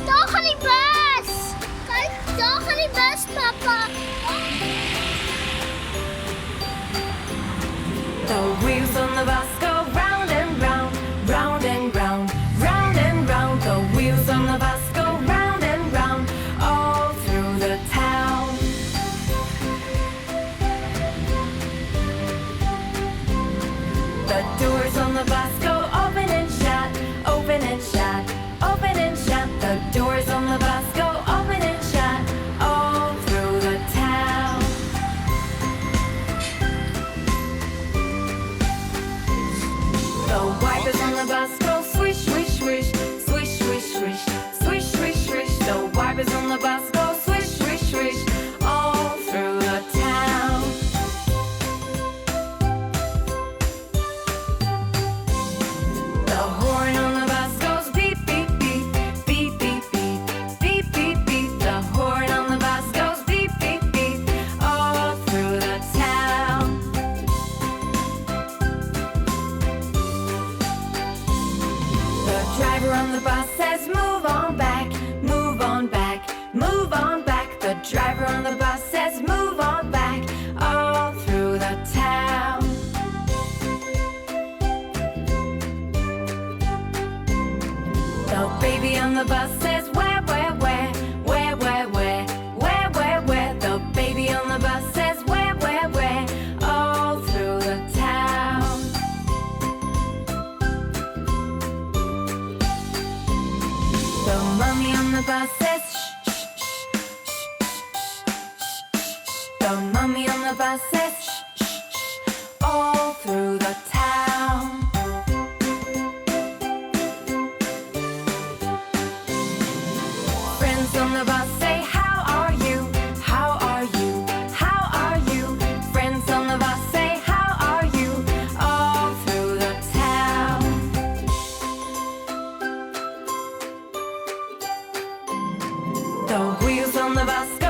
Broccoli bus! Broccoli bus, Papa! The wheels on the bus go round and round, round and round, round and round. The wheels on the bus go round and round, all through the town. The doors on the bus go open and shut, open and shut, open and shut. The doors on the bus go open and shut, all through the town. The wipers on the bus go swish, swish, swish, swish, swish, swish, swish, swish, swish. The wipers on the bus go swish, swish, swish, all through the town. The horn on the bus goes beep, beep, beep, beep, beep, beep, beep, beep, beep. The horn on the bus goes beep, beep, beep, all through the town. The driver on the bus says, move on back, move on back, move on back. The driver on the bus says, move on back, all through the town. The baby on the bus says, where, where, where, where, where, where, where, where, where. The baby on the bus says, where, where, all through the town. The mummy on the bus says, shh, shh, shh, shh, shh, shh, shh. The mummy on the bus says, shh, shh, shh, all through the town. Friends on the bus say, how are you? How are you? How are you? Friends on the bus say, how are you? All through the town. The wheels on the bus go